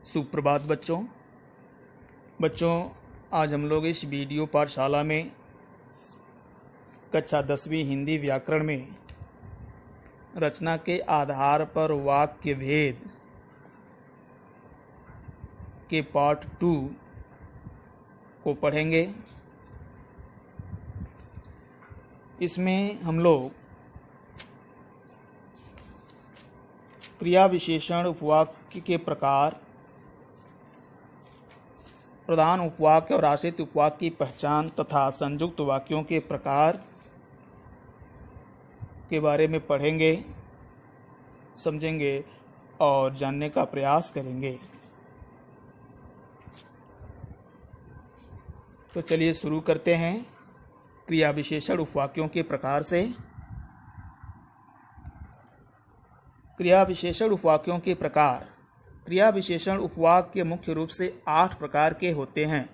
सुप्रभात बच्चों, आज हम लोग इस वीडियो पाठशाला में कक्षा 10वीं हिंदी व्याकरण में रचना के आधार पर वाक्य भेद के पार्ट 2 को पढ़ेंगे। इसमें हम लोग क्रिया विशेषण उपवाक्य के प्रकार, प्रधान उपवाक्य और आश्रित उपवाक्य की पहचान तथा संयुक्त वाक्यों के प्रकार के बारे में पढ़ेंगे, समझेंगे और जानने का प्रयास करेंगे। तो चलिए शुरू करते हैं क्रिया विशेषण उपवाक्यों के प्रकार से। क्रिया विशेषण उपवाक्यों के प्रकार। क्रिया विशेषण उपवाक्य मुख्य रूप से 8 प्रकार के होते हैं।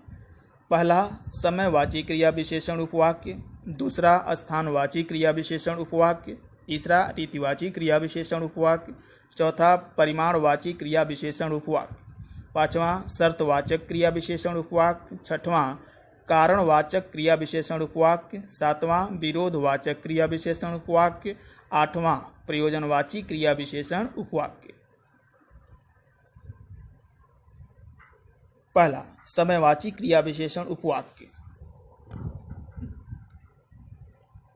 पहला समयवाची क्रिया विशेषण उपवाक्य, दूसरा स्थानवाची क्रिया विशेषण उपवाक्य, तीसरा रीतिवाची क्रिया विशेषण उपवाक्य, चौथा परिमाणवाची क्रिया विशेषण उपवाक्य, पांचवा शर्तवाचक क्रिया विशेषण उपवाक्य, छठवां कारणवाचक क्रिया विशेषण उपवाक्य, सातवां विरोधवाचक क्रिया विशेषण उपवाक्य, आठवां प्रयोजनवाची क्रिया विशेषण उपवाक्य। पहला समयवाची क्रिया विशेषण उपवाक्य।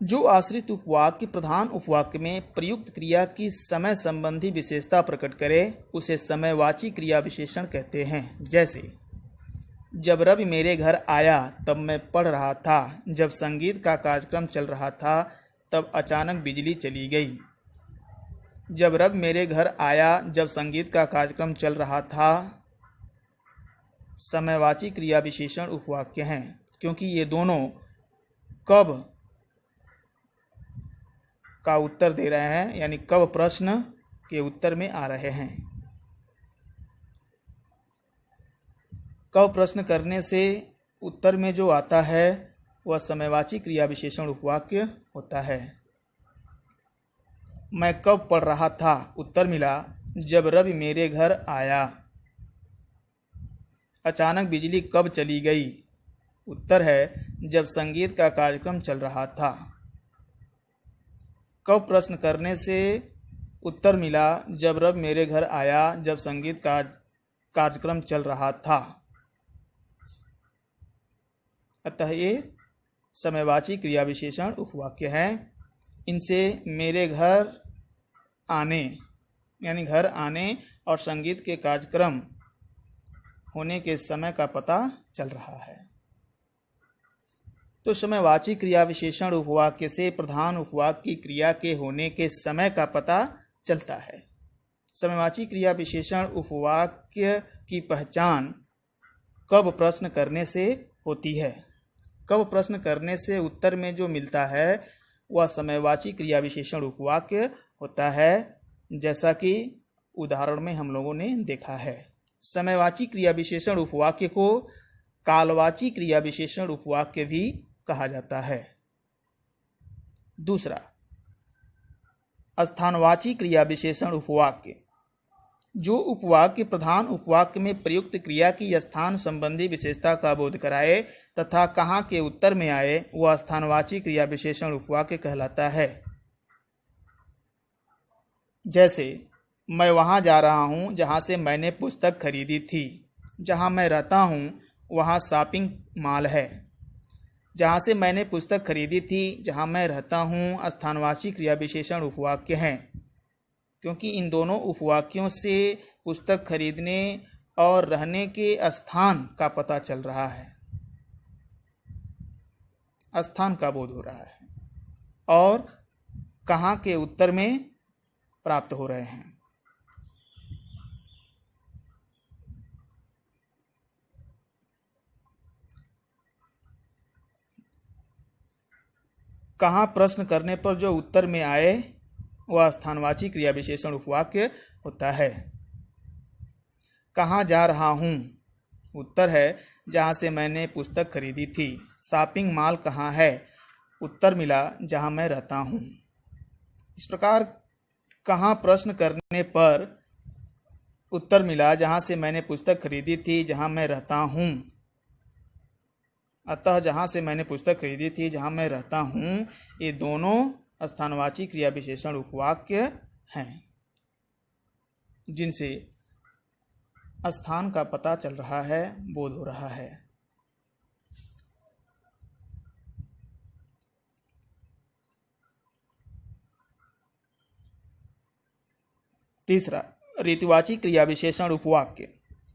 जो आश्रित उपवाक्य प्रधान उपवाक्य में प्रयुक्त क्रिया की समय संबंधी विशेषता प्रकट करे उसे समयवाची क्रिया विशेषण कहते हैं। जैसे जब रवि मेरे घर आया तब मैं पढ़ रहा था, जब संगीत का कार्यक्रम चल रहा था तब अचानक बिजली चली गई। जब रवि मेरे घर आया जब संगीत का कार्यक्रम चल रहा था समयवाची क्रिया विशेषण उपवाक्य हैं, क्योंकि ये दोनों कब का उत्तर दे रहे हैं, यानी कब प्रश्न के उत्तर में आ रहे हैं। कब प्रश्न करने से उत्तर में जो आता है वह समयवाची क्रिया विशेषण उपवाक्य होता है। मैं कब पढ़ रहा था, उत्तर मिला जब रवि मेरे घर आया। अचानक बिजली कब चली गई, उत्तर है जब संगीत का कार्यक्रम चल रहा था। कब प्रश्न करने से उत्तर मिला जब रवि मेरे घर आया जब संगीत का कार्यक्रम चल रहा था। अतः ये समयवाची क्रिया विशेषण उपवाक्य हैं। इनसे मेरे घर आने यानी घर आने और संगीत के कार्यक्रम होने के समय का पता चल रहा है। तो समयवाची क्रिया विशेषण उपवाक्य से प्रधान उपवाक्य की क्रिया के होने के समय का पता चलता है। समयवाची क्रिया विशेषण उपवाक्य की पहचान कब प्रश्न करने से होती है। कब प्रश्न करने से उत्तर में जो मिलता है वह समयवाची क्रिया विशेषण उपवाक्य होता है, जैसा कि उदाहरण में हम लोगों ने देखा है। समयवाची क्रिया विशेषण उपवाक्य को कालवाची क्रिया विशेषण उपवाक्य भी कहा जाता है। दूसरा स्थानवाची क्रिया विशेषण उपवाक्य। जो उपवाक्य प्रधान उपवाक्य में प्रयुक्त क्रिया की स्थान संबंधी विशेषता का बोध कराए तथा कहाँ के उत्तर में आए वह स्थानवाची क्रिया विशेषण उपवाक्य कहलाता है। जैसे मैं वहाँ जा रहा हूँ जहाँ से मैंने पुस्तक खरीदी थी। जहाँ मैं रहता हूँ वहाँ शॉपिंग मॉल है। जहाँ से मैंने पुस्तक खरीदी थी, जहाँ मैं रहता हूँ स्थानवाची क्रिया विशेषण उपवाक्य हैं, क्योंकि इन दोनों उपवाक्यों से पुस्तक खरीदने और रहने के स्थान का पता चल रहा है, स्थान का बोध हो रहा है और कहाँ के उत्तर में प्राप्त हो रहे हैं। कहाँ प्रश्न करने पर जो उत्तर में आए वह स्थानवाची क्रिया विशेषण उपवाक्य होता है। कहाँ जा रहा हूँ, उत्तर है जहाँ से मैंने पुस्तक खरीदी थी। शॉपिंग मॉल कहाँ है, उत्तर मिला जहाँ मैं रहता हूँ। इस प्रकार कहाँ प्रश्न करने पर उत्तर मिला जहाँ से मैंने पुस्तक खरीदी थी, जहाँ मैं रहता हूँ। अतः जहाँ से मैंने पुस्तक खरीदी थी, जहाँ मैं रहता हूँ, ये दोनों स्थानवाची क्रिया विशेषण उपवाक्य हैं जिनसे स्थान का पता चल रहा है, बोध हो रहा है। तीसरा, रीतिवाची क्रिया विशेषण उपवाक्य।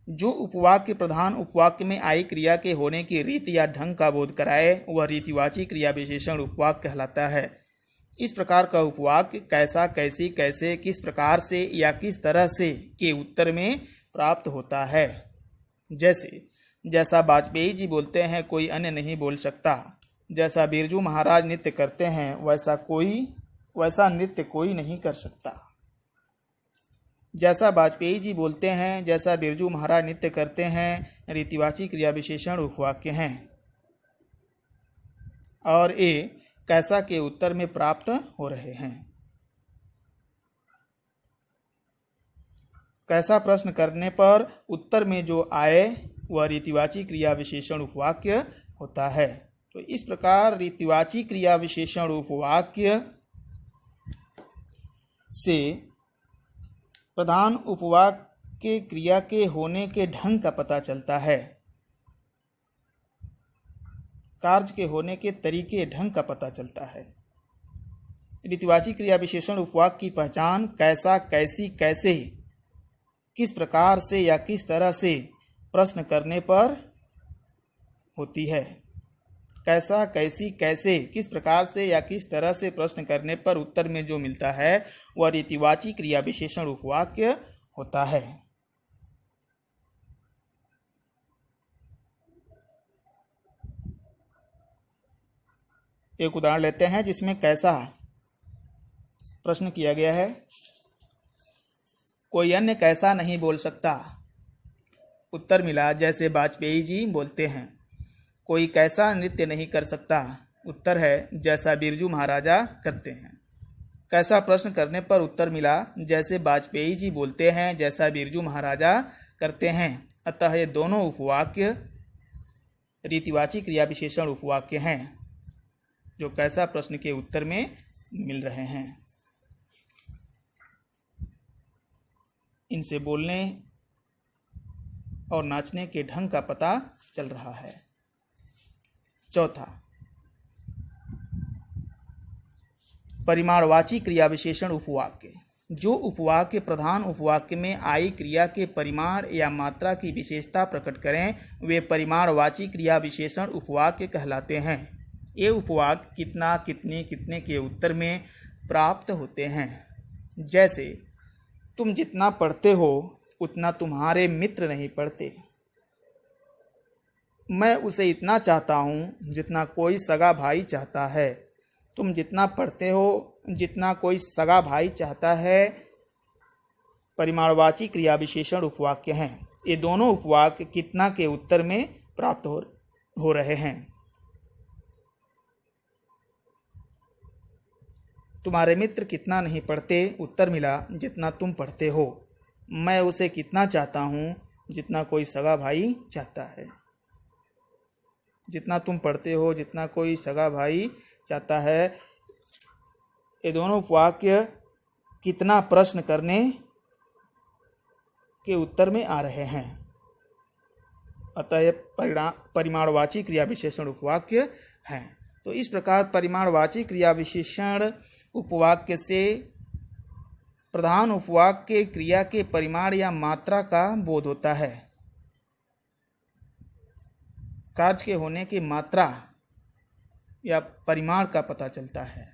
जो उपवाक्य प्रधान उपवाक्य में आई क्रिया के होने की रीति या ढंग का बोध कराए, वह रीतिवाची क्रिया विशेषण उपवाक्य कहलाता है। इस प्रकार का उपवाक्य कैसा, कैसी, कैसे, किस प्रकार से या किस तरह से के उत्तर में प्राप्त होता है। जैसे, जैसा वाजपेयी जी बोलते हैं कोई अन्य नहीं बोल सकता। जैसा बिरजू महाराज नृत्य करते हैं वैसा नृत्य कोई नहीं कर सकता। जैसा वाजपेयी जी बोलते हैं, जैसा बिरजू महाराज नृत्य करते हैं, रीतिवाची क्रिया विशेषण उपवाक्य हैं और ये कैसा के उत्तर में प्राप्त हो रहे हैं। कैसा प्रश्न करने पर उत्तर में जो आए वह रीतिवाची क्रिया विशेषण उपवाक्य होता है। तो इस प्रकार रीतिवाची क्रिया विशेषण उपवाक्य से प्रधान उपवाक्य के क्रिया के होने के ढंग का पता चलता है, कार्य के होने के तरीके ढंग का पता चलता है। रीतिवाची क्रिया विशेषण उपवाक्य की पहचान कैसा, कैसी, कैसे, किस प्रकार से या किस तरह से प्रश्न करने पर होती है। कैसा, कैसी, कैसे, किस प्रकार से या किस तरह से प्रश्न करने पर उत्तर में जो मिलता है वह रीतिवाची क्रिया विशेषण उपवाक्य होता है। एक उदाहरण लेते हैं जिसमें कैसा प्रश्न किया गया है। कोई अन्य कैसा नहीं बोल सकता। उत्तर मिला जैसे वाजपेयी जी बोलते हैं। कोई कैसा नृत्य नहीं कर सकता। उत्तर है जैसा बिरजू महाराजा करते हैं। कैसा प्रश्न करने पर उत्तर मिला जैसे वाजपेयी जी बोलते हैं, जैसा बिरजू महाराजा करते हैं। अतः ये दोनों उपवाक्य रीतिवाची क्रिया विशेषण उपवाक्य हैं जो कैसा प्रश्न के उत्तर में मिल रहे हैं। इनसे बोलने और नाचने के ढंग का पता चल रहा है। चौथा, परिमाणवाची क्रिया विशेषण उपवाक्य। जो उपवाक्य प्रधान उपवाक्य में आई क्रिया के परिमाण या मात्रा की विशेषता प्रकट करें वे परिमाणवाची क्रिया विशेषण उपवाक्य कहलाते हैं। ये उपवाक्य कितना, कितनी, कितने के उत्तर में प्राप्त होते हैं। जैसे, तुम जितना पढ़ते हो उतना तुम्हारे मित्र नहीं पढ़ते। मैं उसे इतना चाहता हूँ जितना कोई सगा भाई चाहता है। तुम जितना पढ़ते हो जितना कोई सगा भाई चाहता है परिमाणवाची क्रिया विशेषण उपवाक्य हैं। ये दोनों उपवाक्य कितना के उत्तर में प्राप्त हो रहे हैं। तुम्हारे मित्र कितना नहीं पढ़ते। उत्तर मिला जितना तुम पढ़ते हो। मैं उसे कितना चाहता हूँ जितना कोई सगा भाई चाहता है। जितना तुम पढ़ते हो जितना कोई सगा भाई चाहता है। ये दोनों वाक्य कितना प्रश्न करने के उत्तर में आ रहे हैं। अतः परिमाणवाची क्रिया विशेषण उपवाक्य हैं। तो इस प्रकार परिमाणवाची क्रिया विशेषण उपवाक्य से प्रधान उपवाक्य क्रिया के परिमाण या मात्रा का बोध होता है। कार्य के होने की मात्रा या परिमाण का पता चलता है।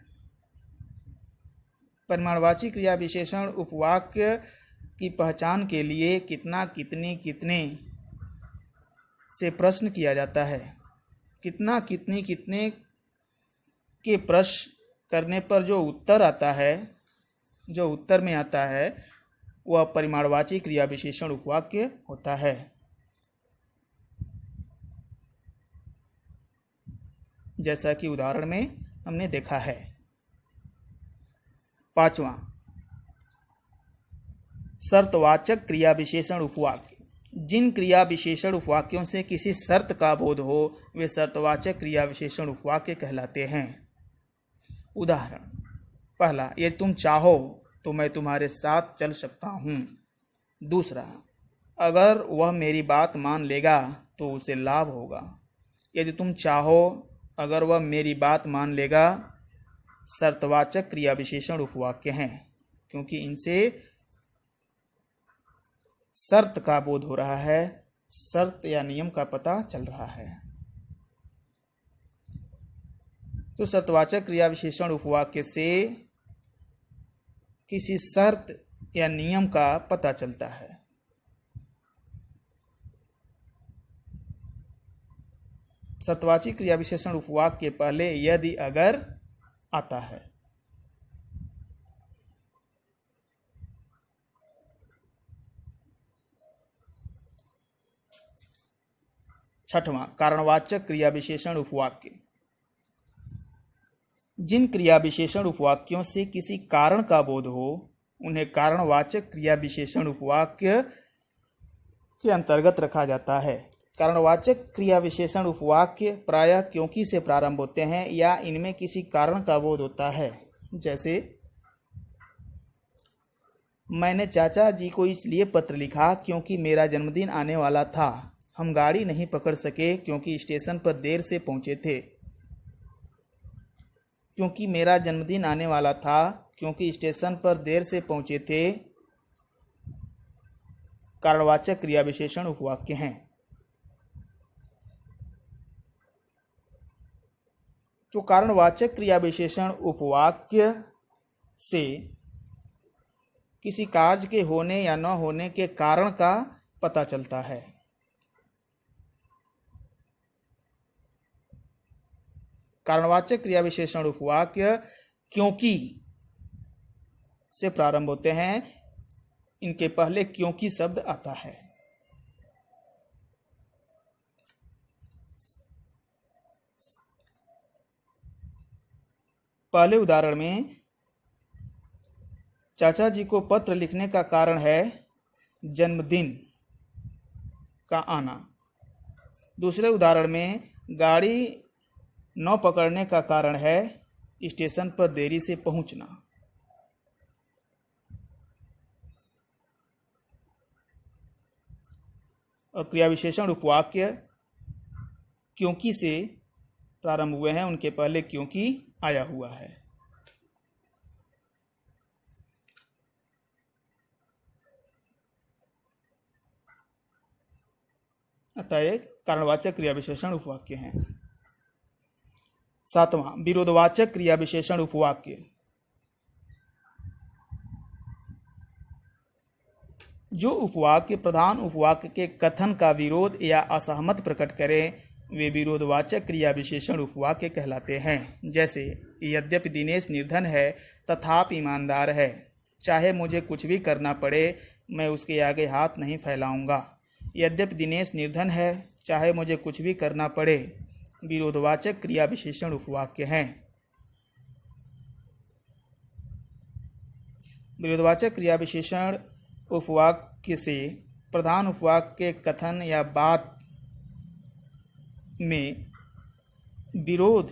परिमाणवाची क्रिया विशेषण उपवाक्य की पहचान के लिए कितना, कितनी, कितने से प्रश्न किया जाता है। कितना, कितनी, कितने के प्रश्न करने पर जो उत्तर आता है, जो उत्तर में आता है वह परिमाणवाची क्रिया विशेषण उपवाक्य होता है। जैसा कि उदाहरण में हमने देखा है। पांचवा, शर्तवाचक क्रिया विशेषण उपवाक्य। जिन क्रिया विशेषण उपवाक्यों से किसी शर्त का बोध हो वे शर्तवाचक क्रिया विशेषण उपवाक्य कहलाते हैं। उदाहरण: पहला, यदि तुम चाहो तो मैं तुम्हारे साथ चल सकता हूँ। दूसरा, अगर वह मेरी बात मान लेगा तो उसे लाभ होगा। यदि तुम चाहो, अगर वह मेरी बात मान लेगा, शर्तवाचक क्रिया विशेषण उपवाक्य हैं क्योंकि इनसे शर्त का बोध हो रहा है, शर्त या नियम का पता चल रहा है। तो शर्तवाचक क्रिया विशेषण उपवाक्य से किसी शर्त या नियम का पता चलता है। शर्तवाची क्रिया विशेषण उपवाक्य के पहले यदि अगर आता है। छठवां, कारणवाचक क्रिया विशेषण उपवाक्य। जिन क्रिया विशेषण उपवाक्यों से किसी कारण का बोध हो उन्हें कारणवाचक क्रिया विशेषण उपवाक्य के अंतर्गत रखा जाता है। कारणवाचक क्रिया विशेषण उपवाक्य प्रायः क्योंकि से प्रारंभ होते हैं या इनमें किसी कारण का बोध होता है। जैसे, मैंने चाचा जी को इसलिए पत्र लिखा क्योंकि मेरा जन्मदिन आने वाला था। हम गाड़ी नहीं पकड़ सके क्योंकि स्टेशन पर देर से पहुंचे थे। क्योंकि मेरा जन्मदिन आने वाला था, क्योंकि स्टेशन पर देर से पहुंचे थे, कारणवाचक क्रिया विशेषण उपवाक्य हैं। जो कारणवाचक क्रिया विशेषण उपवाक्य से किसी कार्य के होने या न होने के कारण का पता चलता है। कारणवाचक क्रिया विशेषण उपवाक्य क्योंकि से प्रारंभ होते हैं, इनके पहले क्योंकि शब्द आता है। पहले उदाहरण में चाचा जी को पत्र लिखने का कारण है जन्मदिन का आना। दूसरे उदाहरण में गाड़ी न पकड़ने का कारण है स्टेशन पर देरी से पहुंचना। और क्रिया विशेषण उपवाक्य क्योंकि से प्रारंभ हुए हैं, उनके पहले क्योंकि आया हुआ है। अतः ये कारणवाचक क्रिया विशेषण उपवाक्य हैं। सातवां, विरोधवाचक क्रिया विशेषण उपवाक्य। जो उपवाक्य प्रधान उपवाक्य के कथन का विरोध या असहमत प्रकट करें वे विरोधवाचक क्रिया विशेषण उपवाक्य कहलाते हैं। जैसे, यद्यपि दिनेश निर्धन है तथापि ईमानदार है, चाहे मुझे कुछ भी करना पड़े मैं उसके आगे हाथ नहीं फैलाऊंगा। यद्यपि दिनेश निर्धन है, चाहे मुझे कुछ भी करना पड़े, विरोधवाचक क्रिया विशेषण उपवाक्य हैं। विरोधवाचक क्रिया विशेषण उपवाक्य से प्रधान उपवाक्य के कथन या बात में विरोध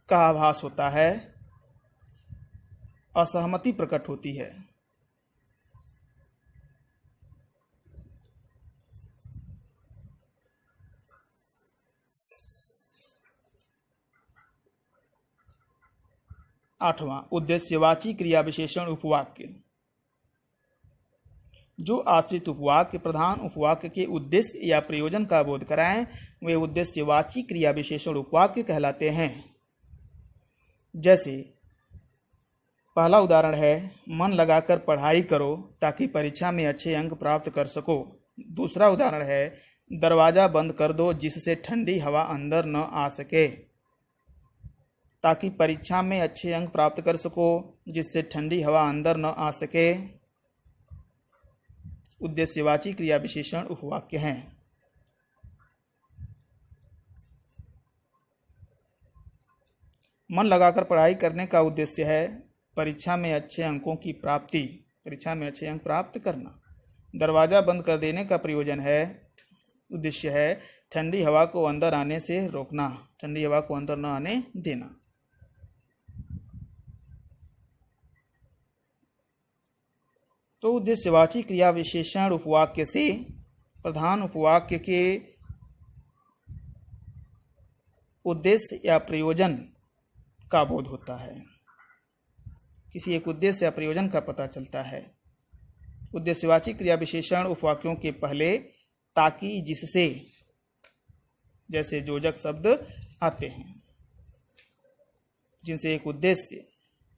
का आभास होता है, असहमति प्रकट होती है। आठवां, उद्देश्यवाची क्रिया विशेषण उपवाक्य। जो आश्रित उपवाक्य प्रधान उपवाक्य के उद्देश्य या प्रयोजन का बोध कराएं वे उद्देश्यवाची क्रिया विशेषण उपवाक्य कहलाते हैं। जैसे, पहला उदाहरण है, मन लगाकर पढ़ाई करो ताकि परीक्षा में अच्छे अंक प्राप्त कर सको। दूसरा उदाहरण है, दरवाजा बंद कर दो जिससे ठंडी हवा अंदर न आ सके, ताकि परीक्षा में अच्छे अंक प्राप्त कर सको, जिससे ठंडी हवा अंदर न आ सके। उद्देश्यवाची क्रिया विशेषण उपवाक्य हैं। मन लगाकर पढ़ाई करने का उद्देश्य है परीक्षा में अच्छे अंकों की प्राप्ति, परीक्षा में अच्छे अंक प्राप्त करना। दरवाज़ा बंद कर देने का प्रयोजन है, उद्देश्य है ठंडी हवा को अंदर आने से रोकना, ठंडी हवा को अंदर न आने देना। तो उद्देश्यवाची क्रिया विशेषण उपवाक्य से प्रधान उपवाक्य के उद्देश्य या प्रयोजन का बोध होता है, किसी एक उद्देश्य या प्रयोजन का पता चलता है। उद्देश्यवाची क्रिया विशेषण उपवाक्यों के पहले ताकि, जिससे जैसे योजक शब्द आते हैं, जिनसे एक उद्देश्य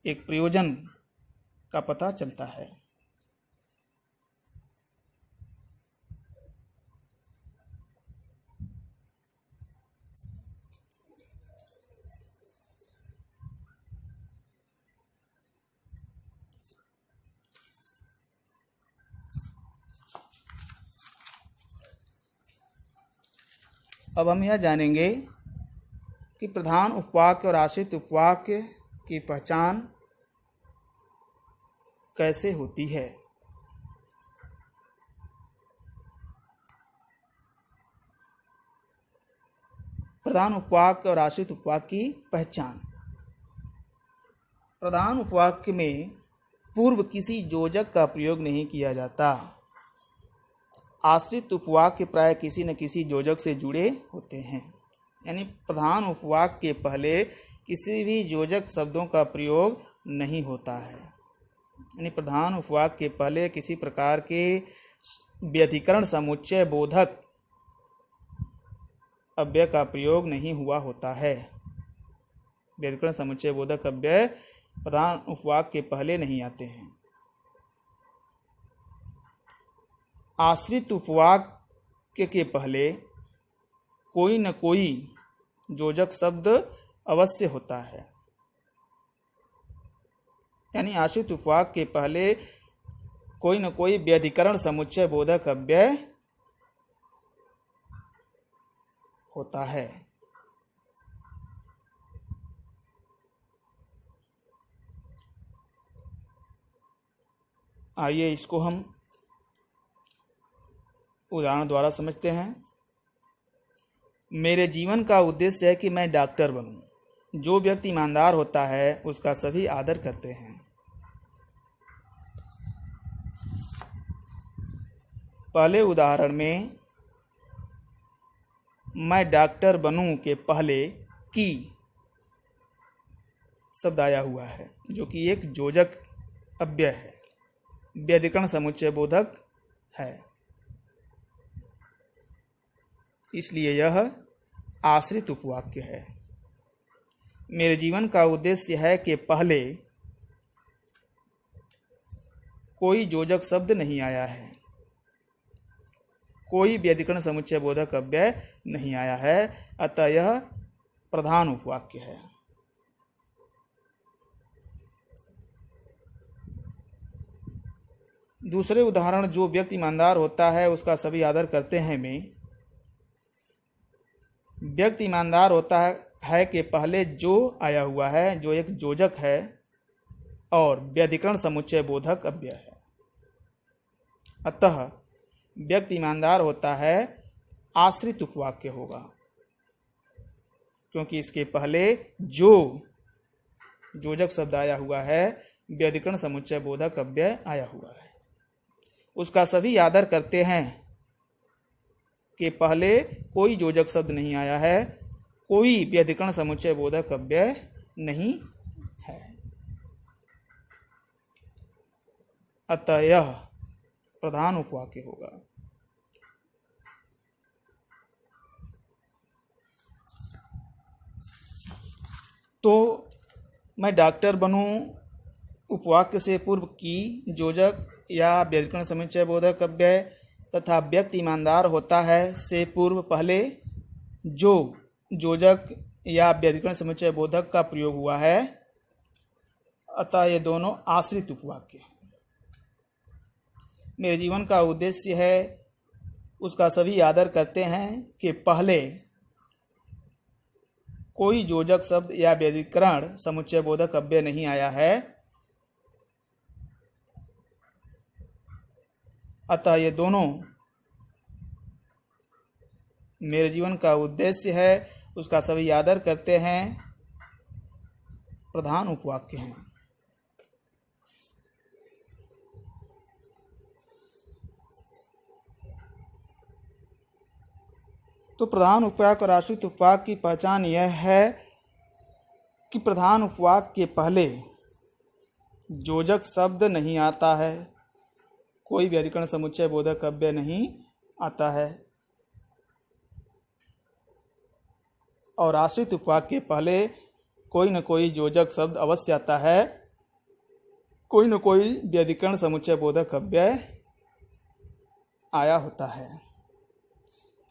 एक प्रयोजन का पता चलता है। अब हम यह जानेंगे कि प्रधान उपवाक्य और आश्रित उपवाक्य की पहचान कैसे होती है। प्रधान उपवाक्य और आश्रित उपवाक्य की पहचान। प्रधान उपवाक्य में पूर्व किसी योजक का प्रयोग नहीं किया जाता। आश्रित उपवाक्य प्राय किसी न किसी योजक से जुड़े होते हैं, यानी प्रधान उपवाक्य के पहले किसी भी योजक शब्दों का प्रयोग नहीं होता है, यानी प्रधान उपवाक्य के पहले किसी प्रकार के व्यधिकरण समुच्चय बोधक अव्यय का प्रयोग नहीं हुआ होता है। व्यधिकरण समुच्चय बोधक अव्यय प्रधान उपवाक्य के पहले नहीं आते हैं। आश्रित उपवाक्य के पहले कोई न कोई योजक शब्द अवश्य होता है, यानी आश्रित उपवाक्य के पहले कोई न कोई व्यधिकरण समुच्चय बोधक अव्यय होता है। आइए इसको हम उदाहरण द्वारा समझते हैं। मेरे जीवन का उद्देश्य है कि मैं डॉक्टर बनूं। जो व्यक्ति ईमानदार होता है उसका सभी आदर करते हैं। पहले उदाहरण में मैं डॉक्टर बनूं के पहले की शब्द आया हुआ है, जो कि एक योजक अव्यय है, व्यधिकरण समुच्चय बोधक है, इसलिए यह आश्रित उपवाक्य है। मेरे जीवन का उद्देश्य है कि पहले कोई योजक शब्द नहीं आया है, कोई व्यधिकरण समुच्चय बोधक अव्यय नहीं आया है, अतः यह प्रधान उपवाक्य है। दूसरे उदाहरण, जो व्यक्ति ईमानदार होता है उसका सभी आदर करते हैं में व्यक्ति ईमानदार होता है कि पहले जो आया हुआ है, जो एक योजक है और व्यधिकरण समुच्चय बोधक अव्यय है, अतः व्यक्ति ईमानदार होता है आश्रित उपवाक्य होगा, क्योंकि इसके पहले जो योजक शब्द आया हुआ है, व्यधिकरण समुच्चय बोधक अव्यय आया हुआ है। उसका सभी आदर करते हैं कि पहले कोई योजक शब्द नहीं आया है, कोई व्यधिकरण समुच्चय बोधक अव्यय नहीं है, अतः यह प्रधान उपवाक्य होगा। तो मैं डॉक्टर बनूं उपवाक्य से पूर्व की योजक या व्यधिकरण समुच्चय बोधक अव्यय तथा व्यक्ति ईमानदार होता है से पूर्व पहले जो योजक या व्यधिकरण समुच्चय बोधक का प्रयोग हुआ है, अतः ये दोनों आश्रित उपवाक्य हैं। मेरे जीवन का उद्देश्य है, उसका सभी आदर करते हैं कि पहले कोई योजक शब्द या व्यधिकरण समुच्चय बोधक अव्यय नहीं आया है, अतः ये दोनों मेरे जीवन का उद्देश्य है, उसका सभी आदर करते हैं, प्रधान उपवाक्य हैं। तो प्रधान उपवाक्य और आश्रित उपवाक्य की पहचान यह है कि प्रधान उपवाक्य के पहले योजक शब्द नहीं आता है, कोई भी अधिकरण समुच्चय बोधक अव्यय नहीं आता है, और आश्रित उपवाक्य के पहले कोई न कोई योजक शब्द अवश्य आता है, कोई न कोई व्यधिकरण समुच्चय बोधक अव्यय आया होता है।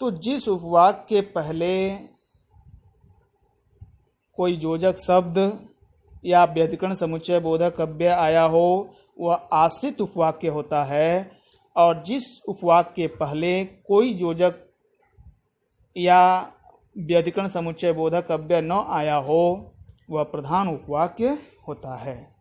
तो जिस उपवाक्य के पहले कोई योजक शब्द या व्यधिकरण समुच्चय बोधक अव्यय आया हो वह आश्रित उपवाक्य होता है, और जिस उपवाक्य के पहले कोई योजक या व्यधिकरण समुच्चय बोधक अव्यय न आया हो वह प्रधान उपवाक्य होता है।